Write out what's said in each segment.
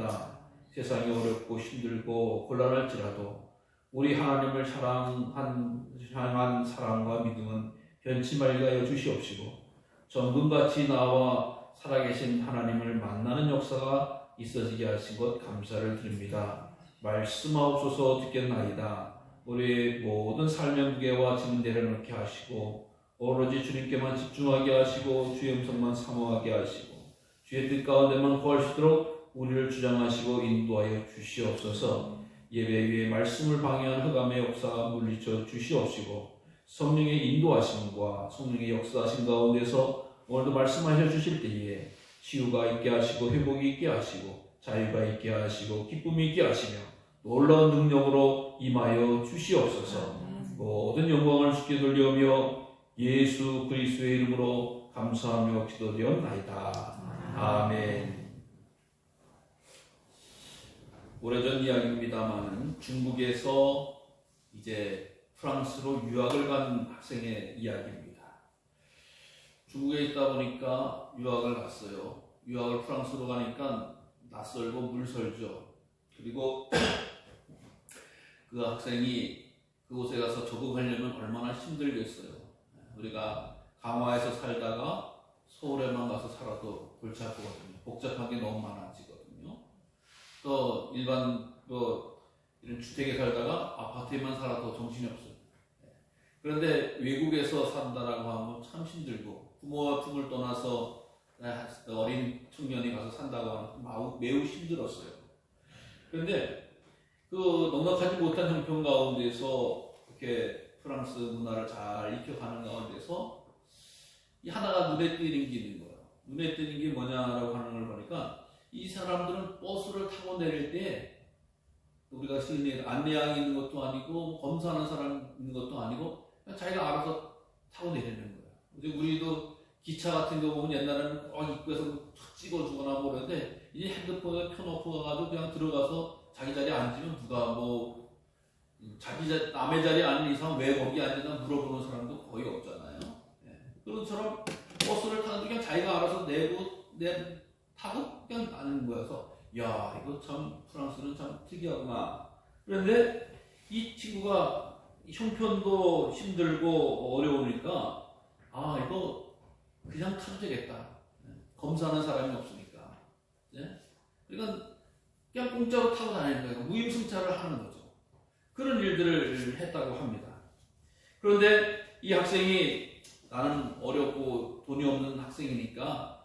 바랍니다. 세상이 어렵고 힘들고 곤란할지라도 우리 하나님을 향한 사랑과 믿음은 변치 말게 하여 주시옵시고 정금같이 나와 살아계신 하나님을 만나는 역사가 있어지게 하신 것 감사를 드립니다. 말씀하옵소서 듣겠나이다. 우리의 모든 삶의 무게와 짐을 내려놓게 하시고 오로지 주님께만 집중하게 하시고 주의 음성만 사모하게 하시고 주의 뜻 가운데만 구하시도록 우리를 주장하시고 인도하여 주시옵소서. 예배 위에 말씀을 방해한 흑암의 역사가 물리쳐 주시옵시고 성령의 인도하심과 성령의 역사하심 가운데서 오늘도 말씀하셔 주실 때에 치유가 있게 하시고 회복이 있게 하시고 자유가 있게 하시고 기쁨이 있게 하시며 놀라운 능력으로 임하여 주시옵소서. 모든 영광을 주께 돌려오며 예수 그리스도의 이름으로 감사하며 기도드렸나이다. 아멘. 오래전 이야기입니다만 중국에서 이제 프랑스로 유학을 간 학생의 이야기입니다. 중국에 있다 보니까 유학을 갔어요. 유학을 프랑스로 가니까 낯설고 물설죠. 그리고 그 학생이 그곳에 가서 적응하려면 얼마나 힘들겠어요. 우리가 강화에서 살다가 서울에만 가서 살아도 골치 아프거든요. 복잡한 게 너무 많아지거든요. 또 일반 이런 주택에 살다가 아파트에만 살아도 정신이 없어요. 그런데 외국에서 산다라고 하면 참 힘들고 부모와 품을 떠나서 어린 청년이 가서 산다고 하면 매우 힘들었어요. 그런데 그 넉넉하지 못한 형편 가운데서 이렇게 프랑스 문화를 잘 익혀가는 가운데서 이 하나가 눈에 띄는 게 있는 거예요. 눈에 띄는 게 뭐냐라고 하는 걸 보니까 이 사람들은 버스를 타고 내릴 때 우리가 흔히 안내양이 있는 것도 아니고 검사하는 사람 있는 것도 아니고 그냥 자기가 알아서 타고 내리는 거예요. 이제 우리도 기차 같은 거 보면 옛날에는 입구에서 탁 찍어주거나 모르는데 이제 핸드폰에 켜놓고 가가지고 그냥 들어가서 자기 자리에 앉으면 누가 남의 자리에 앉는 이상 왜 거기 앉으나 물어보는 사람도 거의 없잖아요. 그런 것처럼 버스를 타는데 그냥 자기가 알아서 타고 그냥 가는 거여서 야 이거 참 프랑스는 참 특이하구나. 그런데 이 친구가 형편도 힘들고 어려우니까 이거 그냥 타도 되겠다. 검사하는 사람이 없으니까. 그러니까 그냥 공짜로 타고 다니는 거예요. 무임승차를 하는 거죠. 그런 일들을 했다고 합니다. 그런데 이 학생이 나는 어렵고 돈이 없는 학생이니까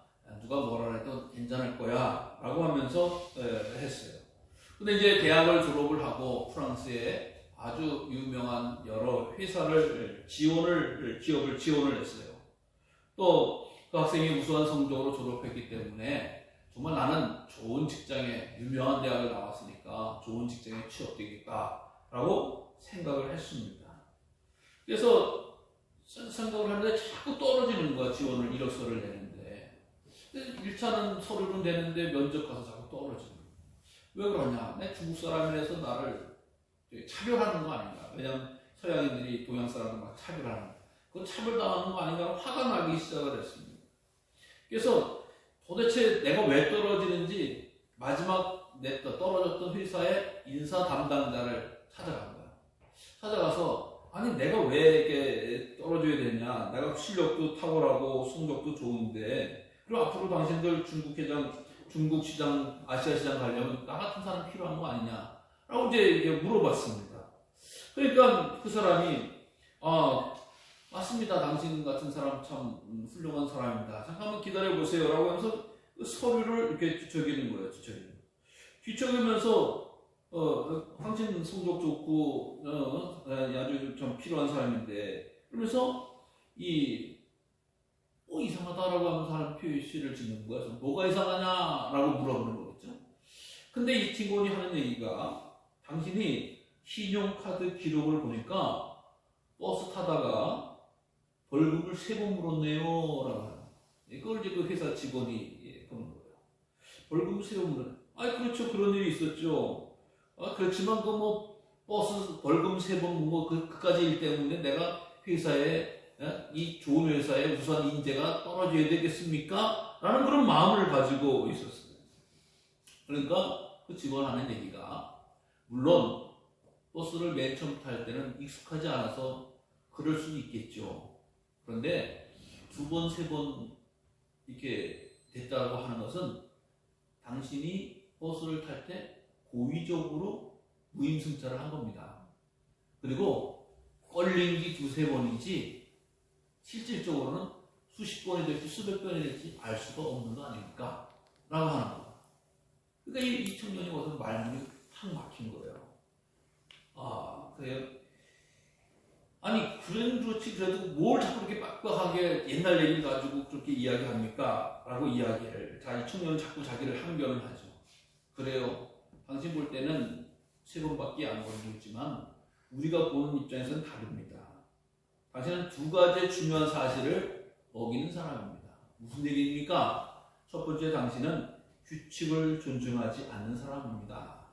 누가 뭐라 해도 괜찮을 거야 라고 하면서 했어요. 근데 이제 대학을 졸업을 하고 프랑스에 아주 유명한 여러 회사를 기업을 지원을 했어요. 또 그 학생이 우수한 성적으로 졸업했기 때문에 정말 나는 좋은 직장에 유명한 대학을 나왔으니까 좋은 직장에 취업되겠다라고 생각을 했습니다. 그래서 생각을 하는데 자꾸 떨어지는 거야. 지원을 이력서를 내는데 1차는 서류를 내는데 면접 가서 자꾸 떨어지는 거야. 왜 그러냐? 내 중국 사람이라서 나를 차별하는 거 아닌가? 왜냐면 서양인들이 동양 사람들 막 차별하는 거. 그건 차별당하는 거 아닌가? 화가 나기 시작을 했습니다. 그래서 도대체 내가 왜 떨어지는지 마지막 떨어졌던 회사의 인사 담당자를 찾아간 거야. 찾아가서 아니 내가 왜 이렇게 떨어져야 되냐? 내가 실력도 탁월하고 성적도 좋은데 그리고 앞으로 당신들 중국 시장, 아시아 시장 가려면 나 같은 사람 필요한 거 아니냐? 라고 이제 물어봤습니다. 그러니까 그 사람이 맞습니다. 당신 같은 사람 참 훌륭한 사람입니다. 잠깐만 기다려보세요. 라고 하면서 서류를 이렇게 뒤척이는 거예요. 뒤척이면서 당신 성적 좋고 아주 좀 필요한 사람인데 그러면서 이상하다라고 하면서 사람 표시를 짓는 거야. 뭐가 이상하냐라고 물어보는 거겠죠. 근데 이 친구이 하는 얘기가 당신이 신용카드 기록을 보니까 버스 타다가 벌금을 3번 물었네요. 라고 이걸 이제 그 회사 직원이 보는 거예요. 벌금을 3번 물었네요. 그렇죠. 그런 일이 있었죠. 그렇지만 버스 벌금 3번 그까지 일 때문에 내가 회사에 이 좋은 회사에 우선 인재가 떨어져야 되겠습니까? 라는 그런 마음을 가지고 있었어요. 그러니까 그 직원 하는 얘기가, 물론 버스를 맨 처음 탈 때는 익숙하지 않아서 그럴 수는 있겠죠. 그런데 두 번, 세 번 이렇게 됐다고 하는 것은 당신이 버스를 탈 때 고의적으로 무임승차를 한 겁니다. 그리고 걸린 게 두세 번이지 실질적으로는 수십 번이 될지 수백 번이 될지 알 수가 없는 거 아닙니까? 라고 하는 거예요. 그러니까 이 청년이 어떤 말문이 탁 막힌 거예요. 아, 그래요? 아니, 그렇지, 그래도 뭘 자꾸 이렇게 빡빡하게 옛날 얘기를 가지고 그렇게 이야기합니까? 라고 이야기를. 자, 이 청년은 자꾸 자기를 항변을 하죠. 그래요. 당신 볼 때는 세 번밖에 안 걸리지만 우리가 보는 입장에서는 다릅니다. 당신은 두 가지 중요한 사실을 어기는 사람입니다. 무슨 얘기입니까? 첫 번째, 당신은 규칙을 존중하지 않는 사람입니다.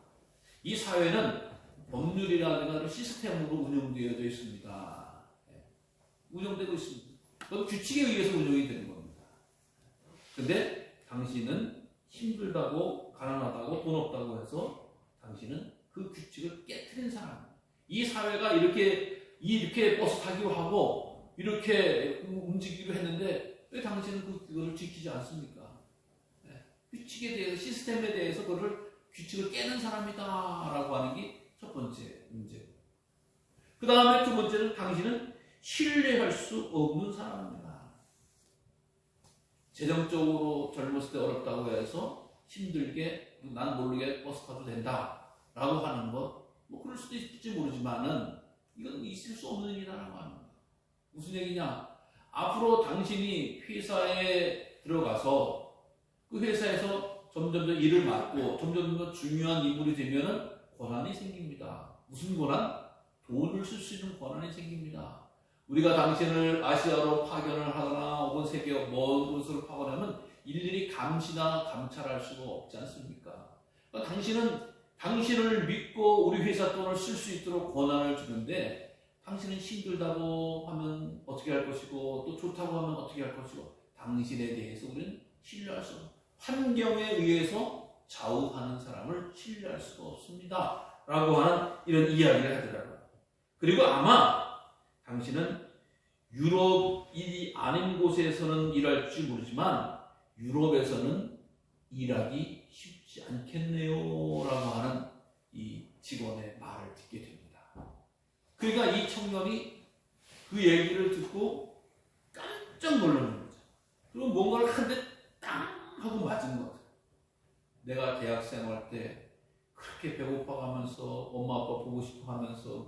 이 사회는 법률이라든가 시스템으로 운영되어져 있습니다. 운영되고 있습니다. 그건 규칙에 의해서 운영이 되는 겁니다. 근데 당신은 힘들다고, 가난하다고, 돈 없다고 해서 당신은 그 규칙을 깨트린 사람입니다. 이 사회가 이렇게 버스 타기로 하고 이렇게 움직이기로 했는데 왜 당신은 그거를 지키지 않습니까? 규칙에 대해서, 시스템에 대해서 규칙을 깨는 사람이다 라고 하는 게 첫 번째 문제고, 그 다음에 두 번째는 당신은 신뢰할 수 없는 사람입니다. 재정적으로 젊었을 때 어렵다고 해서 힘들게 난 모르게 버스 타도 된다 라고 하는 것, 뭐 그럴 수도 있을지 모르지만은 이건 있을 수 없는 일이라고 합니다. 무슨 얘기냐? 앞으로 당신이 회사에 들어가서 그 회사에서 점점 더 일을 맡고 점점 더 중요한 인물이 되면은 권한이 생깁니다. 무슨 권한? 돈을 쓸 수 있는 권한이 생깁니다. 우리가 당신을 아시아로 파견을 하거나 혹은 세계 먼 곳으로 파견하면 일일이 감시나 감찰할 수가 없지 않습니까? 그러니까 당신을 믿고 우리 회사 돈을 쓸 수 있도록 권한을 주는데, 당신은 힘들다고 하면 어떻게 할 것이고 또 좋다고 하면 어떻게 할 것이고, 당신에 대해서 우리는 신뢰할 수 없습니다. 환경에 의해서 좌우하는 사람을 신뢰할 수가 없습니다 라고 하는 이런 이야기를 하더라고요. 그리고 아마 당신은 유럽이 아닌 곳에서는 일할지 모르지만 유럽에서는 일하기 쉽지 않겠네요 라고 하는 이 직원의 말을 듣게 됩니다. 그러니까 이 청년이 그 얘기를 듣고 깜짝 놀라는 거죠. 그리고 뭔가를 한 대 땅 하고 맞은 것 같아요. 내가 대학생 할 때 그렇게 배고파가면서 엄마 아빠 보고 싶어 하면서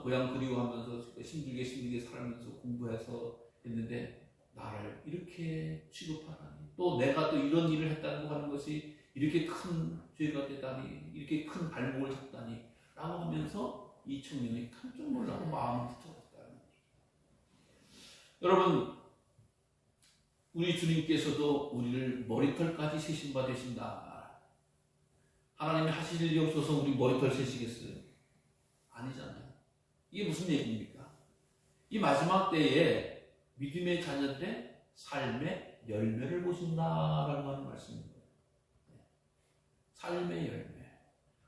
고향 그리워하면서 힘들게 살면서 공부해서 했는데 나를 이렇게 취급하다니, 또 내가 또 이런 일을 했다는 거 하는 것이 이렇게 큰 죄가 되다니, 이렇게 큰 발목을 잡다니 라고 하면서 이 청년이 깜짝 놀라고 마음을 붙잡았다는 거예요. 여러분, 우리 주님께서도 우리를 머리털까지 세신 바 되신다. 하나님이 하실 일이 없어서 우리 머리털 세시겠어요? 아니잖아요. 이게 무슨 얘기입니까? 이 마지막 때에 믿음의 자녀들의 삶의 열매를 보신다라고 하는 말씀입니다. 삶의 열매.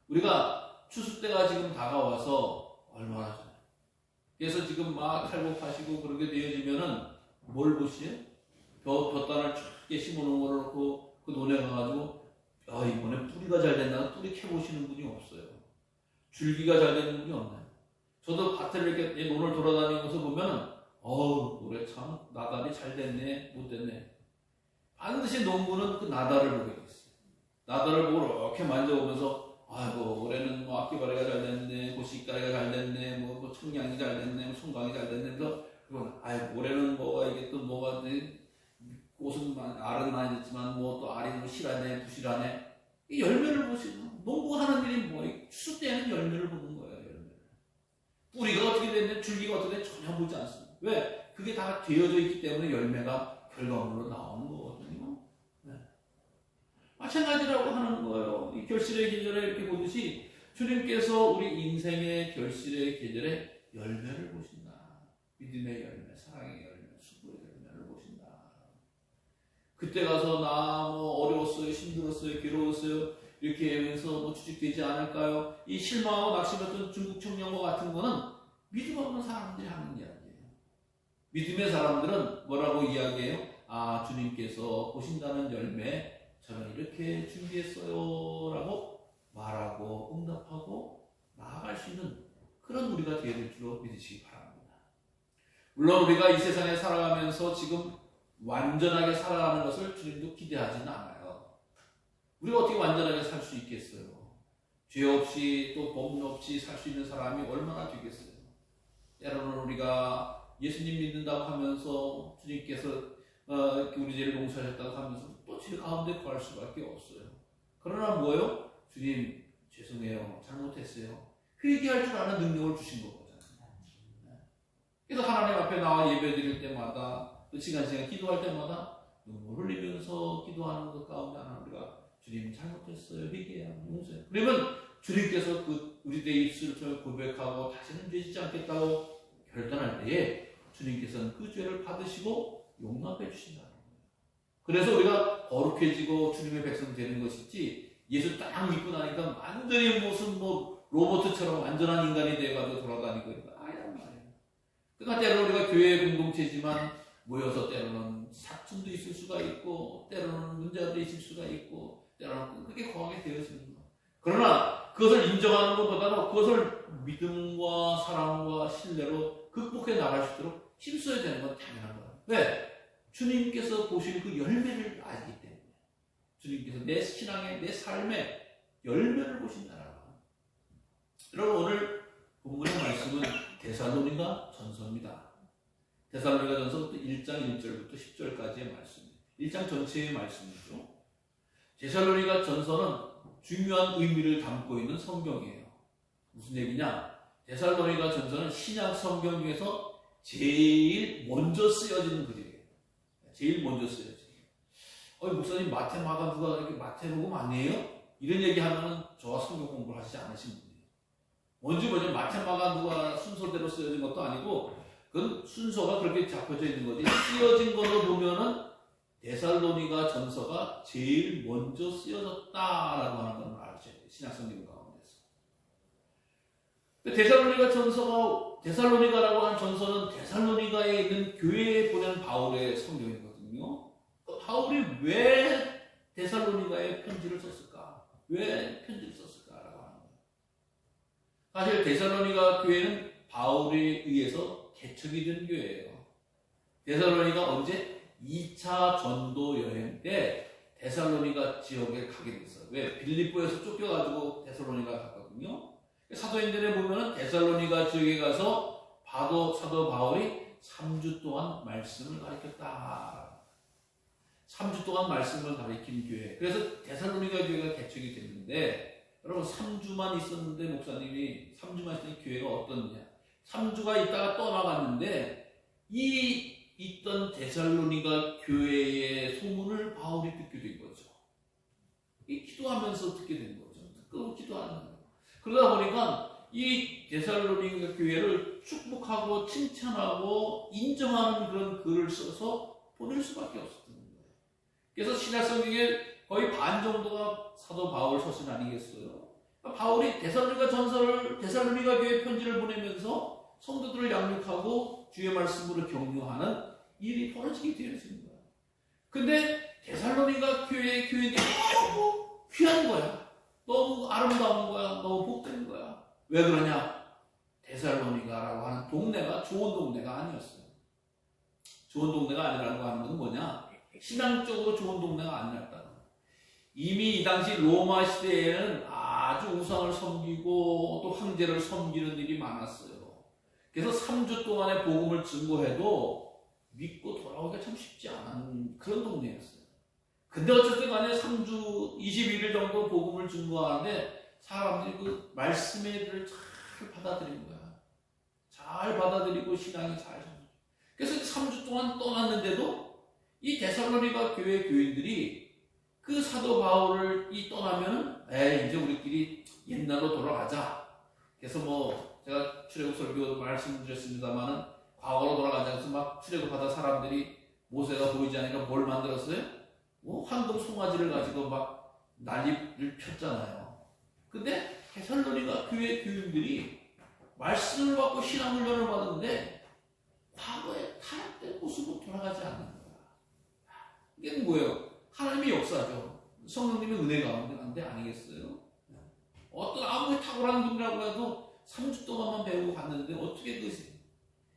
우리가 추수 때가 지금 다가와서 얼마나 전에, 그래서 지금 막 탈곡하시고 그렇게 되어지면은 뭘 보시죠? 벼단을 쫙 심어놓은 거를 놓고 그 논에 가가지고 이번에 뿌리가 잘 됐나 뿌리 캐보시는 분이 없어요. 줄기가 잘 되는 분이 없나요? 저도 밭을 이렇게 논을 돌아다니면서 보면은 올해 참 나달이 잘 됐네 못 됐네. 반드시 농부는 그 나달을 보게 됐어요. 나달을 보고 이렇게 만져보면서 올해는 뭐 앞기바리가 잘 됐네, 고시가리가 잘 됐네, 뭐 청량이 잘 됐네, 뭐 송강이 잘 됐네. 그래서 올해는 이게 또 뭐가 꽃은 알은 많이 됐지만 뭐 또 알이 뭐 실하네 부실하네. 이 열매를 보시고, 농부가 하는 일이 뭐예요? 추수 때는 열매를 보는 거예요. 열매를. 뿌리가 어떻게 됐네, 줄기가 어떻게 됐네 전혀 보지 않습니다. 왜? 그게 다 되어져 있기 때문에 열매가 결과물로 나오는 거거든요. 네. 마찬가지라고 하는 거예요. 이 결실의 계절에 이렇게 보듯이 주님께서 우리 인생의 결실의 계절에 열매를 보신다. 믿음의 열매, 사랑의 열매, 수고의 열매를 보신다. 그때 가서 나 어려웠어요, 힘들었어요, 괴로웠어요, 이렇게 하면서 뭐 추측되지 않을까요? 이 실망하고 낙심했던 중국 청년과 같은 거는 믿음 없는 사람들이 하는 이야기예요. 믿음의 사람들은 뭐라고 이야기해요? 아, 주님께서 보신다는 열매 저는 이렇게 준비했어요 라고 말하고 응답하고 나아갈 수 있는 그런 우리가 되어야 될 줄로 믿으시기 바랍니다. 물론 우리가 이 세상에 살아가면서 지금 완전하게 살아가는 것을 주님도 기대하지는 않아요. 우리가 어떻게 완전하게 살 수 있겠어요? 죄 없이 또 범죄 없이 살 수 있는 사람이 얼마나 되겠어요? 때로는 우리가 예수님 믿는다고 하면서 주님께서 우리 죄를 용서하셨다고 하면서 또 죄 가운데 구할 수밖에 없어요. 그러나 뭐예요? 주님 죄송해요. 잘못했어요. 회개할 줄 아는 능력을 주신 거잖아요. 그래서 하나님 앞에 나와 예배 드릴 때마다 또 시간 기도할 때마다 눈물 흘리면서 기도하는 것 가운데 하나 우리가 주님 잘못했어요. 회개해요. 용서해요. 그러면 주님께서 그 우리 내 입술을 통해 고백하고 다시는 죄 짓지 않겠다고 결단할 때에 주님께서는 그 죄를 받으시고 용납해 주신다는 거예요. 그래서 우리가 거룩해지고 주님의 백성 되는 것이지 예수 딱 믿고 나니까 완전히 무슨 뭐 로봇처럼 완전한 인간이 돼가지고 돌아다니고 이런 거 아니란 말이에요. 그러니까 때로는 우리가 교회 공동체지만 모여서 때로는 사춘도 있을 수가 있고 때로는 문제도 있을 수가 있고 때로는 그렇게 거하게 되어지는 거예요. 그러나 그것을 인정하는 것보다는 그것을 믿음과 사랑과 신뢰로 극복해 나갈 수 있도록 힘써야 되는 건 당연한 거예요. 왜? 주님께서 보신 그 열매를 알기 때문에. 주님께서 내 신앙의 내 삶의 열매를 보신다라고 합니다. 여러분 오늘 본문의 말씀은 데살로니가 전서입니다. 데살로니가 전서 1장 1절부터 10절까지의 말씀입니다. 1장 전체의 말씀이죠. 데살로니가 전서는 중요한 의미를 담고 있는 성경이에요. 무슨 얘기냐? 데살로니가 전서는 신약 성경 중에서 제일 먼저 쓰여지는 글이에요. 제일 먼저 쓰여져요. 목사님 마태 마가 누가 이렇게 마태복음 아니에요? 이런 얘기하면은 저와 성경 공부를 하시지 않으신 분이에요. 먼저 뭐죠? 마태 마가 누가 순서대로 쓰여진 것도 아니고 그건 순서가 그렇게 잡혀져 있는 거지. 쓰여진 걸로 보면은 데살로니가 전서가 제일 먼저 쓰여졌다라고 하는 걸 알아셔야 돼요. 신약 성경 가운데서. 데살로니가 전서가 데살로니가라고 하는 전서는 데살로니가에 있는 교회에 보낸 바울의 성경이거든요. 바울이 왜 데살로니가에 편지를 썼을까? 왜 편지를 썼을까라고 하는 거예요. 사실 데살로니가 교회는 바울에 의해서 개척이 된 교회예요. 데살로니가 언제? 2차 전도 여행 때 데살로니가 지역에 가게 됐어요. 왜? 빌립보에서 쫓겨가지고 데살로니가 갔거든요. 사도행전에 보면은 데살로니가 지역에 가서 사도 바울이 3주 동안 말씀을 가르쳤다. 3주 동안 말씀을 가르친 교회. 그래서 데살로니가 교회가 개척이 됐는데 여러분 3주만 있었는데 목사님이 3주만 있었던 교회가 어떻냐? 3주가 있다가 떠나갔는데 이 있던 데살로니가 교회의 소문을 바울이 듣게 된 거죠. 이 기도하면서 듣게 된 거죠. 듣고 기도하는 거예요. 그러다 보니까 이 데살로니가 교회를 축복하고 칭찬하고 인정하는 그런 글을 써서 보낼 수밖에 없었던 거예요. 그래서 신약 성경에 거의 반 정도가 사도 바울 서신 아니겠어요? 바울이 데살로니가 전서를 데살로니가 교회 편지를 보내면서 성도들을 양육하고 주의 말씀으로 격려하는 일이 벌어지게 되어지는 거야. 근데 데살로니가 교회의 교인들이 너무 귀한 거야. 너무 아름다운 거야. 너무 복된 거야. 왜 그러냐? 데살로니가라고 하는 동네가 좋은 동네가 아니었어요. 좋은 동네가 아니라고 하는 건 뭐냐? 신앙적으로 좋은 동네가 아니었다는 거야. 이미 이 당시 로마 시대에는 아주 우상을 섬기고 또 황제를 섬기는 일이 많았어요. 그래서 3주 동안의 복음을 증거해도 믿고 돌아오기가 참 쉽지 않은 그런 동네였어요. 근데 어쨌든 간에 3주 21일 정도 복음을 증거하는데 사람들이 그 말씀의 들을 잘 받아들인 거야. 잘 받아들이고 신앙이 잘 생겨. 그래서 3주 동안 떠났는데도 이 데살로니가 교회 교인들이 그 사도 바울을 떠나면은 이제 우리끼리 옛날로 돌아가자. 그래서 뭐 제가 출애굽 설교 말씀드렸습니다만은 과거로 돌아가지 않아서 막 출애굽하다 사람들이 모세가 보이지 않으니까 뭘 만들었어요? 황금 송아지를 가지고 막 난리를 폈잖아요. 근데 데살로니가 교회 교인들이 말씀을 받고 신앙 훈련을 받는데 과거에 타락된 모습으로 돌아가지 않는 거야. 이게 뭐예요? 하나님의 역사죠. 성령님의 은혜 가운데 아니겠어요? 어떤 아무리 탁월한 분이라고 해도 3주 동안만 배우고 갔는데 어떻게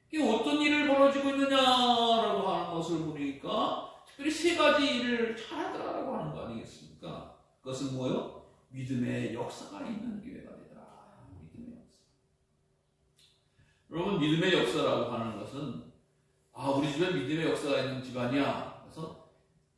이게 어떤 일을 벌어지고 있느냐라고 하는 것을 보니까 특별히 세 가지 일을 잘하더라라고 하는 거 아니겠습니까? 그것은 뭐예요? 믿음의 역사가 있는 교회가 되더라. 믿음의 역사. 여러분, 믿음의 역사라고 하는 것은 우리 집에 믿음의 역사가 있는 집안이야. 그래서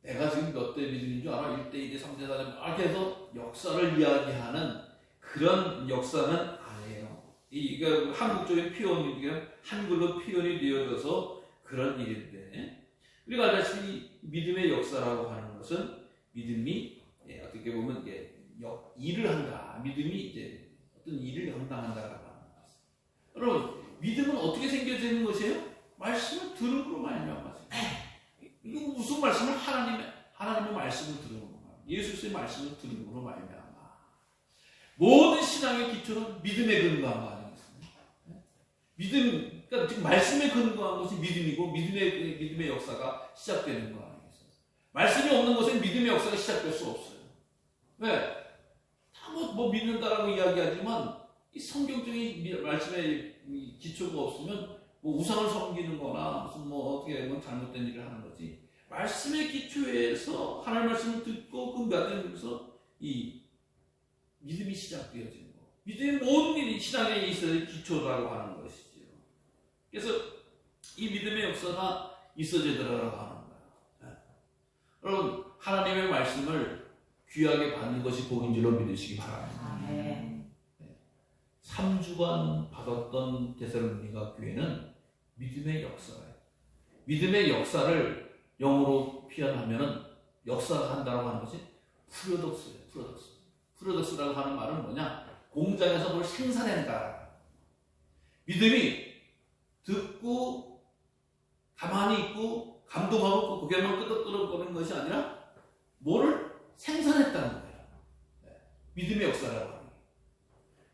내가 지금 몇 대 믿음인 줄 알아? 1대, 2대, 3대, 4대 이렇게 해서 역사를 이야기하는 그런 역사는 아니에요. 이게 한국적인 표현이 한글로 표현이 되어져서 그런 일인데, 우리가 알다시피 믿음의 역사라고 하는 것은 믿음이 어떻게 보면 일을 한다. 믿음이 이제 어떤 일을 감당한다라고 하는 것입니다. 여러분, 믿음은 어떻게 생겨지는 것이에요? 말씀을 들음으로 말미암아서. 이거 무슨 말씀을 하나님의 말씀을 들음으로 예수의 말씀을 들음으로 말미암아. 모든 신앙의 기초는 믿음에 근거한 거 아니겠습니까? 믿음, 그러니까 지금 말씀에 근거한 것이 믿음이고 믿음의 역사가 시작되는 거 아니겠어요? 말씀이 없는 것은 믿음의 역사가 시작될 수 없어요. 왜? 다 믿는다라고 이야기하지만 이 성경적인 말씀의 기초가 없으면 우상을 섬기는 거나 무슨 어떻게 보면 잘못된 일을 하는 거지. 말씀의 기초에서 하나님의 말씀을 듣고 그 말씀에서 이 믿음이 시작되어지는 거. 믿음의 모든 일이 신앙에 있어야 기초라고 하는 것이죠. 그래서 이 믿음의 역사가 있어지더라라고 하는 거예요. 여러분, 하나님의 말씀을 귀하게 받는 것이 복인 줄로 믿으시기 바랍니다. 3주간 받았던 데살로니가 교회는 믿음의 역사예요. 믿음의 역사를 영어로 표현하면은 역사가 한다고 하는 것이 프로덕스예요. 프로덕스라고 하는 말은 뭐냐? 공장에서 뭘 생산한다. 믿음이 듣고 가만히 있고 감동하고 고개만 끄덕끄덕거리는 것이 아니라 뭐를 생산했다는 거예요. 믿음의 역사라고 하는 거예요.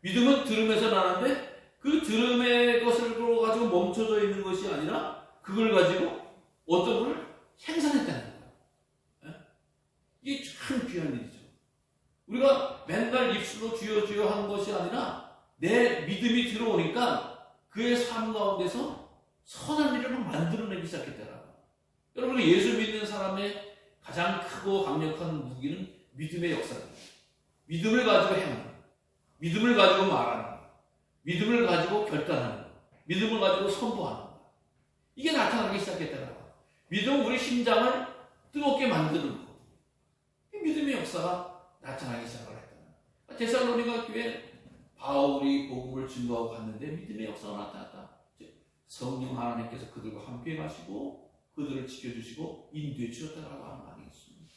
믿음은 들음에서 나는데 그 들음의 것을 가지고 멈춰져 있는 것이 아니라 그걸 가지고 어떤 걸 생산했다는 거예요. 이게 참 귀한 일이죠. 우리가 맨날 입술로 주여 하는 것이 아니라 내 믿음이 들어오니까 그의 삶 가운데서 선한 일을 만들어내기 시작했더라고요. 여러분, 예수 믿는 사람의 가장 크고 강력한 무기는 믿음의 역사입니다. 믿음을 가지고 행하는 것, 믿음을 가지고 말하는 것, 믿음을 가지고 결단하는 것, 믿음을 가지고 선포하는 것. 이게 나타나기 시작했더라고요. 믿음은 우리 심장을 뜨겁게 만드는 것. 이 믿음의 역사가 나타나기 시작을 했다. 데살로니가 교회 바울이 복음을 증거하고 갔는데 믿음의 역사가 나타났다. 성령 하나님께서 그들과 함께 가시고 그들을 지켜주시고 인도해 주셨다고 하는 거 아니겠습니까?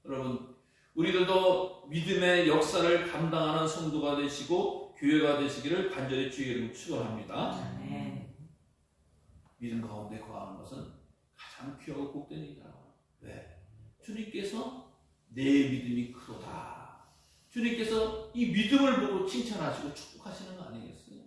여러분, 우리들도 믿음의 역사를 감당하는 성도가 되시고 교회가 되시기를 간절히 주의 이름으로 축원합니다. 믿음 가운데 거하는 것은 가장 귀하고 복된 일이다. 왜? 주님께서 내 믿음이 크도다. 주님께서 이 믿음을 보고 칭찬하시고 축복하시는 거 아니겠어요?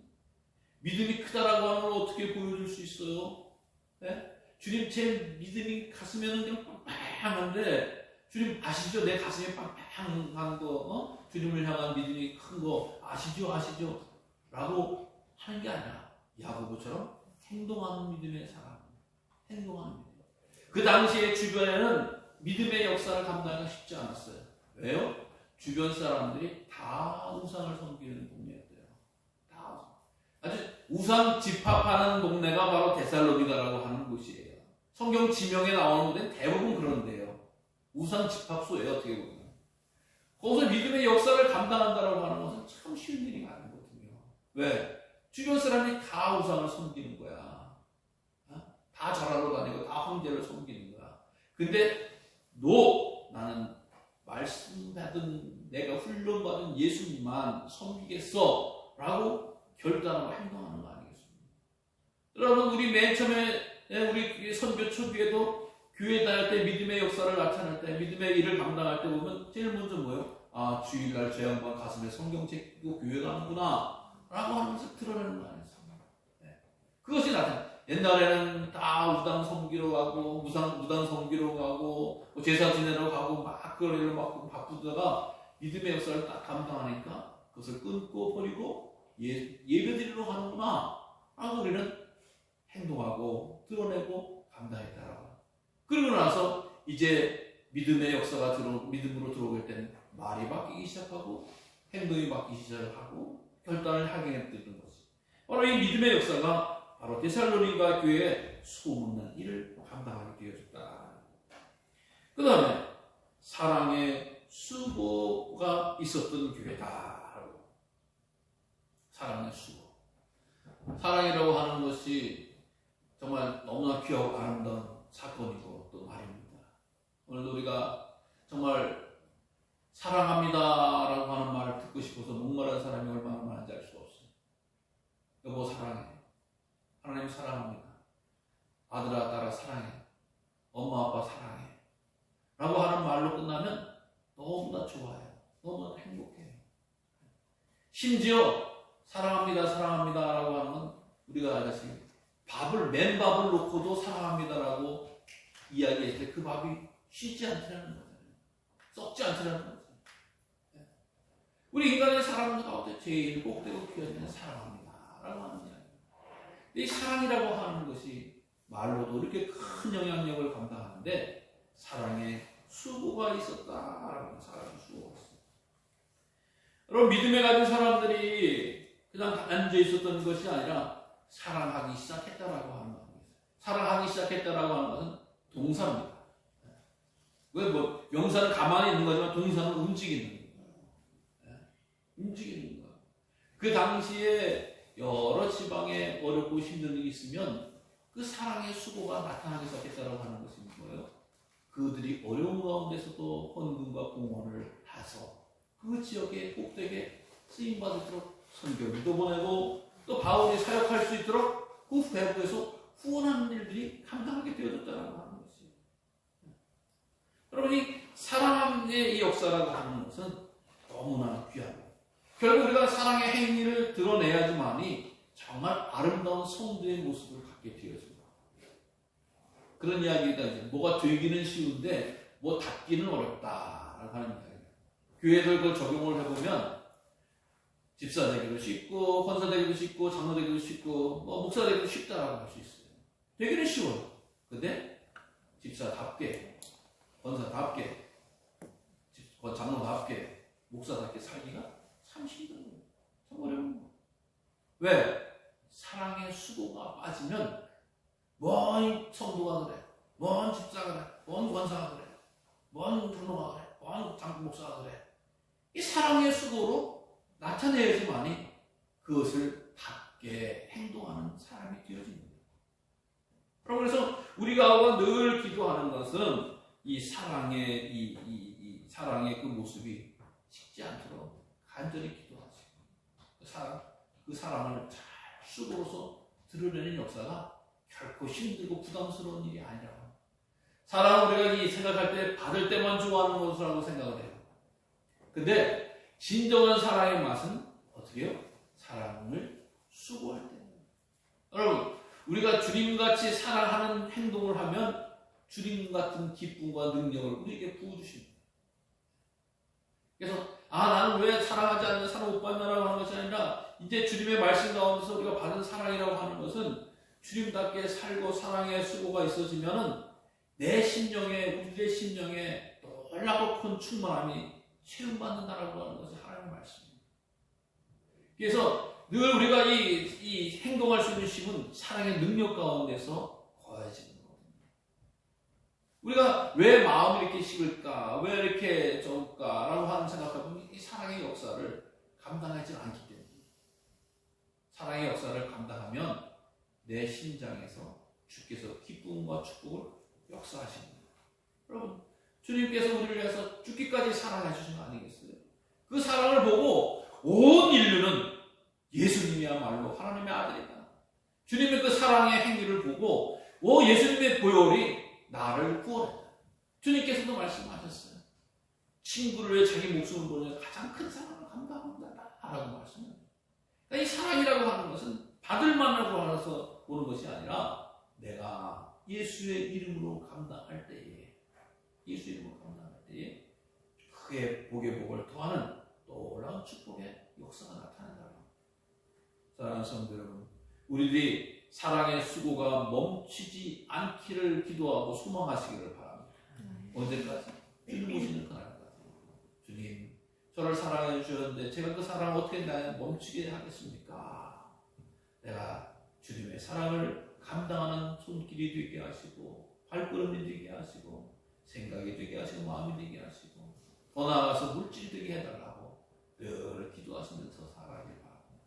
믿음이 크다라고 하는 걸 어떻게 보여줄 수 있어요? 네? 주님, 제 믿음이 가슴에는 그냥 빵빵한데 주님 아시죠? 내 가슴에 빵빵한 거, 주님을 향한 믿음이 큰 거 아시죠? 라고 하는 게 아니라 야고보처럼 행동하는 믿음의 사람, 행동하는 믿음. 그 당시에 주변에는 믿음의 역사를 감당하기가 쉽지 않았어요. 왜요? 주변 사람들이 다 우상을 섬기는 동네였대요. 다 아주 우상 집합하는 동네가 바로 데살로니가라고 하는 곳이에요. 성경 지명에 나오는 데는 대부분 그런데요. 우상 집합소예요, 어떻게 보면. 거기서 믿음의 역사를 감당한다라고 하는 것은 참 쉬운 일이 아니거든요. 왜? 주변 사람이 다 우상을 섬기는 거야. 다 절하러 다니고 다 황제를 섬기는 거야. 근데 나는 말씀받은 내가 훈련받은 예수님만 섬기겠어 라고 결단하고 행동하는 거 아니겠습니까? 여러분, 우리 맨 처음에 우리 선교 초기에도 교회 다닐 때 믿음의 역사를 나타낼 때, 믿음의 일을 감당할 때 보면 제일 먼저 뭐예요? 아, 주일날 저 양반 가슴에 성경 책고 교회 가는구나 라고 하면서 드러내는 거 아니에요. 네. 그것이 나타나. 옛날에는 다 우당 섬기러 가고 무당 섬기러 가고 제사 지내러 가고 막 그걸 막 바쁘다가 믿음의 역사를 딱 감당하니까 그것을 끊고 버리고 예배드리러 가는구나 라고 우리는 행동하고 드러내고 감당했다라고. 그러고 나서 이제 믿음의 역사가 믿음으로 들어올 때는 말이 바뀌기 시작하고 행동이 바뀌기 시작하고 결단을 하게 되는 거지. 바로 이 믿음의 역사가 바로 데살로니가 교회에 소문난 일을 감당하게 되어졌다. 그 다음에 사랑의 수고가 있었던 교회다. 사랑의 수고. 사랑이라고 하는 것이 정말 너무나 귀하고 아름다운 사건이고 또 말입니다. 오늘도 우리가 정말 사랑합니다라고 하는 말을 듣고 싶어서 목마른 사람이 얼마나 많은지 알 수가 없어요. 여보 사랑해. 하나님 사랑합니다. 아들아 딸아 사랑해. 엄마 아빠 사랑해. 라고 하는 말로 끝나면 너무나 좋아요. 너무나 행복해요. 심지어 사랑합니다 사랑합니다 라고 하는 건 우리가 알다시피 맨밥을 놓고도 사랑합니다라고 이야기했을 때 그 밥이 쉬지 않더라는 거잖아요. 썩지 않더라는 거죠. 우리 인간의 사랑 가운데 제일 꼭대고 귀한 사랑합니다 라고 하는 이야기. 이 사랑이라고 하는 것이 말로도 이렇게 큰 영향력을 감당하는데 사랑에 수고가 있었다라는 사랑의 수고가 있어요. 여러분 믿음에 가진 사람들이 그냥 앉아 있었던 것이 아니라 사랑하기 시작했다라고 하는 겁니다. 사랑하기 시작했다라고 하는 것은 동사입니다. 왜 명사는 가만히 있는 거지만 동사는 움직이는 거예요. 움직이는 거예요. 그 당시에 여러 지방에 어렵고 힘든 일이 있으면 그 사랑의 수고가 나타나기 시작했다고 하는 것이 뭐예요? 그들이 어려운 가운데서도 헌금과 공헌을 해서 그 지역에 꼭대기에 쓰임받을수록 선교기도 보내고 또 바울이 사역할 수 있도록 그 배후에서 후원하는 일들이 감당하게 되어졌다고 하는 것이에요. 여러분 이 사랑의 이 역사라고 하는 것은 너무나 귀하고 결국 우리가 사랑의 행위를 드러내야지만이 정말 아름다운 성도의 모습을 갖게 되어집니다. 그런 이야기가 이제 뭐가 되기는 쉬운데 뭐 닿기는 어렵다라고 하는 이야기예요. 교회들 그걸 적용을 해보면 집사 되기도 쉽고 권사 되기도 쉽고 장로 되기도 쉽고 뭐 목사 되기도 쉽다라고 할 수 있어요. 되기는 쉬워요. 근데 집사답게 권사답게 장로답게 목사답게 살기가 참 힘든 거예요. 참 어려운 거예요. 왜? 사랑의 수고가 빠지면 뭔 성도가 그래, 뭔 집사가 그래, 뭔 권사가 그래, 뭔 장로가 그래, 뭔 장로 목사가 그래. 이 사랑의 수고로 나타내야지만이 그것을 받게 행동하는 사람이 되어집니다. 그래서 우리가 늘 기도하는 것은 이 사랑의 이 사랑의 그 모습이 식지 않도록 간절히 기도하시고 그 사랑을 잘 수고로서 드러내는 역사가 결코 힘들고 부담스러운 일이 아니라고. 사랑은 우리가 생각할 때 받을 때만 좋아하는 것이라고 생각을 해요. 근데 진정한 사랑의 맛은 어떻게 해요? 사랑을 수고할 때. 여러분 우리가 주님같이 사랑하는 행동을 하면 주님 같은 기쁨과 능력을 우리에게 부어주십니다. 그래서 나는 왜 사랑하지 않는 사랑 못 받나라고 하는 것이 아니라 이제 주님의 말씀 가운데서 우리가 받은 사랑이라고 하는 것은 주님답게 살고 사랑의 수고가 있어지면은 내 심령에 우리의 심령에 놀랍고 큰 충만함이 채움받는다라고 하는 것이 하나님의 말씀입니다. 그래서 늘 우리가 이 행동할 수 있는 힘은 사랑의 능력 가운데서 거해지는 거거든요. 우리가 왜 마음이 이렇게 식을까? 왜 이렇게 적을까? 라고 하는 생각하면 이 사랑의 역사를 감당하지 않기 때문에 사랑의 역사를 감당하면 내 심장에서 주께서 기쁨과 축복을 역사하십니다. 여러분 주님께서 우리를 위해서 죽기까지 사랑해 주신 거 아니겠어요? 그 사랑을 보고 온 인류는 예수님이야말로 하나님의 아들이다. 주님의 그 사랑의 행위를 보고 예수님의 보혈이 나를 구원했다. 주님께서도 말씀하셨어요. 친구를 위해 자기 목숨을 보내 가장 큰 사랑을 감당한다 라고 말씀합니다. 그러니까 이 사랑이라고 하는 것은 받을 만하고 알아서 보는 것이 아니라 내가 예수의 이름으로 감당할 때에 그의 복의 복을 더하는 놀라운 축복의 역사가 나타난다. 사랑하는 성도 여러분, 우리들이 사랑의 수고가 멈추지 않기를 기도하고 소망하시기를 바랍니다. 언제까지? 주님 오시는 그날까지. 주님, 저를 사랑해 주셨는데 제가 그 사랑을 어떻게 멈추게 하겠습니까? 내가 주님의 사랑을 감당하는 손길이 되게 하시고 발걸음이 되게 하시고 생각이 되게 하시고 마음이 되게 하시고 더 나아가서 물질이 되게 해달라고 늘 기도하시면서 살아가길 바랍니다.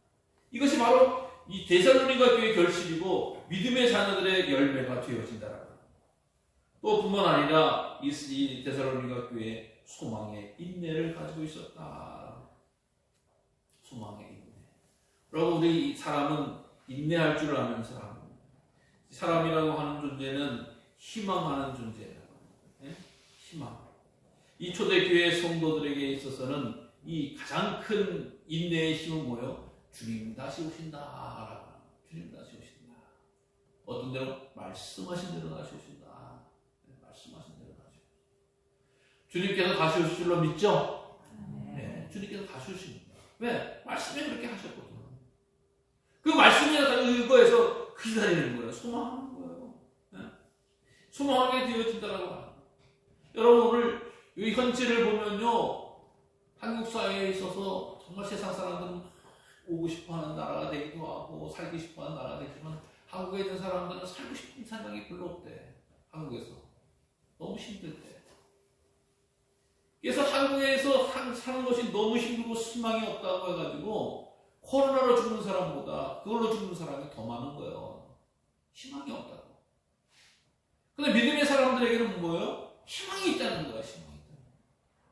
이것이 바로 이 데살로니가 교회의 결실이고 믿음의 자녀들의 열매가 되어진다라고 합니다. 또 뿐만 아니라 이 데살로니가 교회의 소망의 인내를 가지고 있었다. 소망의 인내. 그리고 우리 사람은 인내할 줄 아는 사람입니다. 사람이라고 하는 존재는 희망하는 존재라고 합니다. 희망. 이 초대교회 성도들에게 있어서는 이 가장 큰 인내의 힘은 뭐예요? 주님 다시 오신다. 주님 다시 오신다. 어떤 대로? 말씀하신 대로 다시 오신다. 말씀하신 대로 다시 오신다. 주님께서 다시 오실 줄로 믿죠? 네, 주님께서 다시 오십니다. 왜? 말씀에 그렇게 하셨거든요. 그 말씀에 의거해서 기다리는 거예요. 소망하는 거예요. 네? 소망하게 되어진다라고 합니다. 여러분 오늘 이 현지를 보면요, 한국 사회에 있어서 정말 세상 사람들은 오고 싶어하는 나라가 되기도 하고 살기 싶어하는 나라가 되지만 한국에 있는 사람들은 살고 싶은 생각이 별로 없대. 한국에서 너무 힘들대. 그래서 한국에서 사는 것이 너무 힘들고 희망이 없다고 해가지고 코로나로 죽는 사람보다 그걸로 죽는 사람이 더 많은 거예요. 희망이 없다고. 근데 믿음의 사람들에게는 뭐예요? 희망이 있다는 거야. 희망이 있다는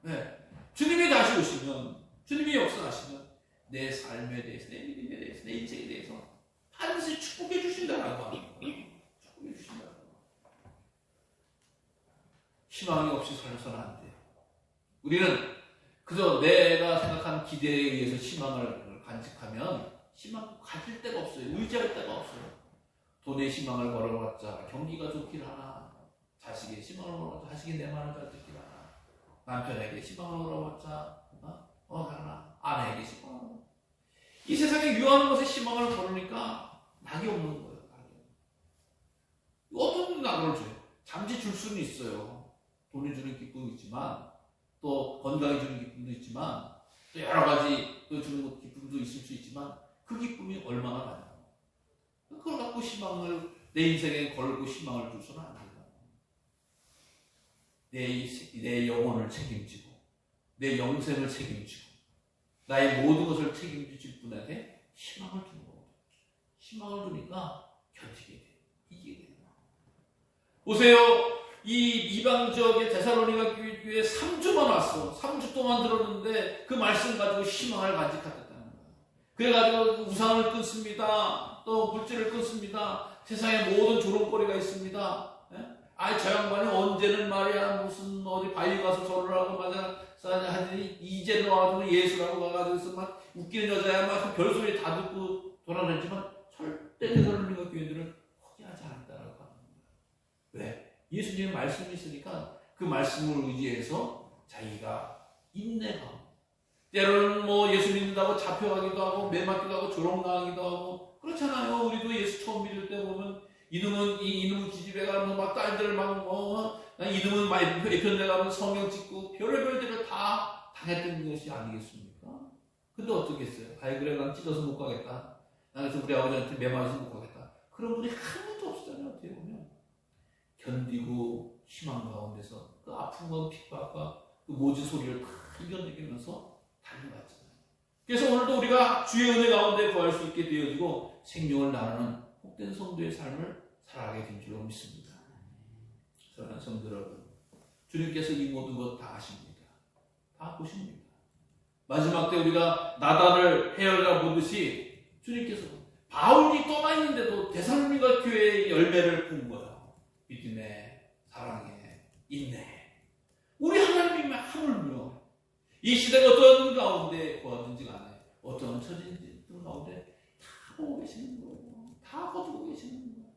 거야. 네. 주님이 다시 오시면, 주님이 역사하시면 내 삶에 대해서, 내 믿음에 대해서, 내 인생에 대해서 반드시 축복해 주신다라고 하는 거예요. 축복해 주신다라고. 희망이 없이 살아서는 안 돼요. 우리는 그저 내가 생각한 기대에 의해서 희망을 간직하면 희망 가질 데가 없어요. 의지할 데가 없어요. 돈의 희망을 걸어봤자 경기가 좋길 하나, 자식의 희망을 걸어봤자 자식이 내 말을 잘 듣길 하나, 남편에게 희망을 걸어봤자 하나, 아내에게 희망을 걸어봤자. 이 세상에 유하는 것에 희망을 걸으니까 낙이 없는 거예요. 어떤 낙을 줘요? 잠시 줄 수는 있어요. 돈이 주는 기쁨이 있지만, 또 건강이 주는 기쁨도 있지만, 또 여러 가지 주는 기쁨도 있을 수 있지만 그 기쁨이 얼마나 많아요. 그걸 갖고 희망을 내 인생에 걸고 희망을 줄 수는 안 돼요. 내 영혼을 책임지고 내 영생을 책임지고 나의 모든 것을 책임질 분에게 희망을 주는 거예요. 희망을 주니까 견디게 돼요. 이기게 돼요. 보세요. 이 이방 지역의 데살로니가 교회에 3주만 왔어. 3주 동안 들었는데 그 말씀 가지고 희망을 간직하겠다는 거예요. 그래가지고 우상을 끊습니다. 또 물질을 끊습니다. 세상에 모든 조롱거리가 있습니다. 저 양반이 언제는 말이야 무슨 어디 바위 가서 절을 하고 하더니 이제는 와가지고 예수라고 와가지고 막 웃기는 여자야 막 별소리 다 듣고 돌아다니지만 절대 데살로니가 교회들은 포기하지 않았다라고 하는 거예요. 왜? 예수님의 말씀이 있으니까 그 말씀을 의지해서 자기가 인내가 때로는 뭐 예수 믿는다고 잡혀가기도 하고 매맞기도 하고 조롱당하기도 하고 그렇잖아요. 우리도 예수 처음 믿을 때 보면 이놈은 기집애 가면 막 딸들 막 이놈은 예편대 가면 성경 찍고 별의별 데를 다 당했던 것이 아니겠습니까? 근데 어떻겠어요? 그래 난 찢어서 못 가겠다. 그래서 우리 아버지한테 매맞아서 못 가겠다. 그런 분이 하나도 없었잖아요. 어떻게 보면 견디고 희망 가운데서 그 아픈 건 핍박과 그 모진 소리를 다 이겨내면서 달려갔잖아요. 그래서 오늘도 우리가 주의 은혜 가운데 구할 수 있게 되어지고 생명을 나누는 복된 성도의 삶을 살아가게 된 줄로 믿습니다. 사랑하는 성도 여러분, 주님께서 이 모든 것 다 아십니다. 다 보십니다. 마지막 때 우리가 나단을 헤어려 보듯이 주님께서 바울이 떠나 있는데도 데살로니가 교회의 열매를 본 거예요. 믿음의 사랑. 인내. 우리 하나님이 하물며 이 시대가 어떤 가운데 보았든지 간에 어떤 처진지 가운데 다 보고 계시는 거예요. 다 거두고 계시는 거예요.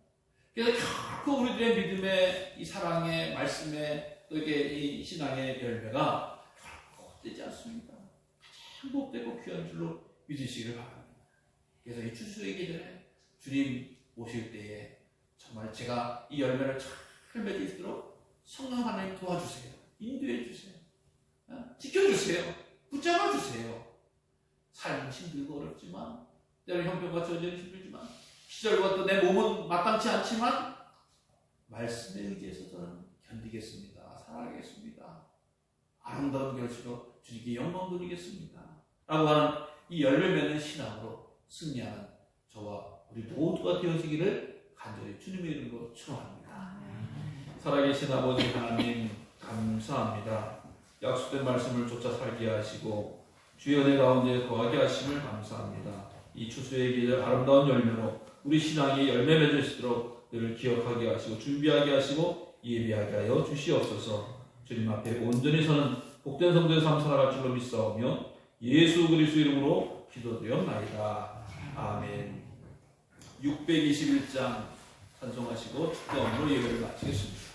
그래서 결코 우리들의 믿음의 이 사랑의 말씀의 또 이렇게 이 신앙의 열매가 결코 헛되지 않습니다. 가장 복되고 귀한 줄로 믿으시기를 바랍니다. 그래서 이 추수의 계절에 주님 오실 때에 정말 제가 이 열매를 잘 맺을 수 있도록 성령 하나님 도와주세요. 인도해 주세요. 지켜주세요. 붙잡아 주세요. 삶은 힘들고 어렵지만 때로는 형편과 저절이 힘들지만 시절과 또 내 몸은 마땅치 않지만 말씀에 의지해서 저는 견디겠습니다. 살아가겠습니다. 아름다운 결실로 주님께 영광 돌리겠습니다. 라고 하는 이 열매 맺는 신앙으로 승리하는 저와 우리 모두가 되어지기를 간절히 주님의 이름으로 축원합니다. 살아계신 아버지 하나님 감사합니다. 약속된 말씀을 쫓아 살게 하시고 주의 은혜 가운데 거하게 하심을 감사합니다. 이 추수의 계절 아름다운 열매로 우리 신앙이 열매 맺을 수 있도록 늘 기억하게 하시고 준비하게 하시고 예비하게 하여 주시옵소서. 주님 앞에 온전히 서는 복된 성도의 삶 살아갈 줄로 믿사오며 예수 그리스도 이름으로 기도드렸나이다. 아멘. 621장 찬송하시고 축도함으로 예배를 마치겠습니다.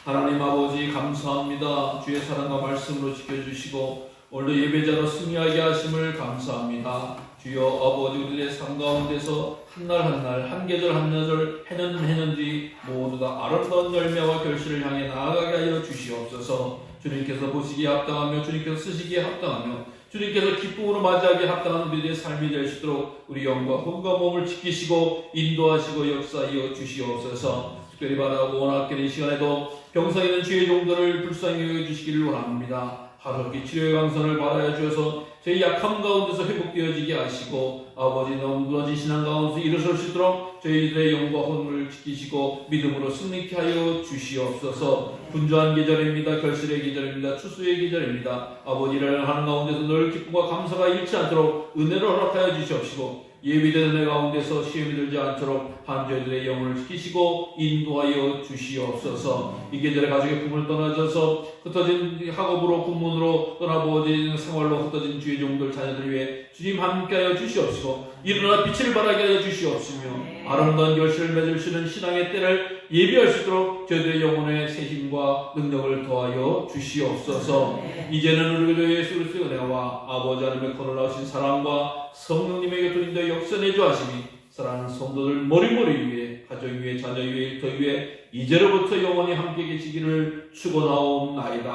하나님 아버지 감사합니다. 주의 사랑과 말씀으로 지켜주시고 오늘도 예배자로 승리하게 하심을 감사합니다. 주여 아버지 우리의 삶 가운데서 한날 한날 한 계절 한 계절 해는 해는지 모두 다 아름다운 열매와 결실을 향해 나아가게 하여 주시옵소서. 주님께서 보시기에 합당하며 주님께서 쓰시기에 합당하며 주님께서 기쁨으로 맞이하기에 합당한 우리의 삶이 될 수 있도록 우리 영과 혼과 몸을 지키시고 인도하시고 역사하여 주시옵소서. 특별히 바라고 원하기는 이 시간에도 병상에 있는 주의 종들을 불쌍히 여겨주시기를 원합니다. 하루속히 치료의 강선을 받아야 주어서 저희 약함 가운데서 회복되어지게 하시고 아버지 넘어진 신앙 가운데서 일어설 수 있도록 저희들의 영과 혼을 지키시고 믿음으로 승리케 하여 주시옵소서. 분주한 계절입니다. 결실의 계절입니다. 추수의 계절입니다. 아버지를 하는 가운데서 늘 기쁨과 감사가 잃지 않도록 은혜를 허락하여 주시옵시고 예비된 은혜 가운데서 시험이 들지 않도록 한저희들의 영혼을 지키시고 인도하여 주시옵소서. 이 계절에 가족의 품을 떠나셔서 흩어진 학업으로 군문으로 떠나버진 생활로 흩어진 주의 종들 자녀들 위해 주님 함께하여 주시옵시고 일어나 빛을 발하게 하여 주시옵시며 아름다운 결실을 맺을 수 있는 신앙의 때를 예비할 수 있도록 저희들의 영혼의 새 힘과 능력을 더하여 주시옵소서. 이제는 우리 주 예수 그리스도의 은혜와 아버지 하나님의 거룩하신 사랑과 성령님에게 드린다 역선해주 하심이 사랑하는 성도들 머리머리 위에 가정 위에 자녀 위에 일터 위에 이제로부터 영원히 함께 계시기를 축원하옵나이다.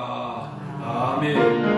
아멘.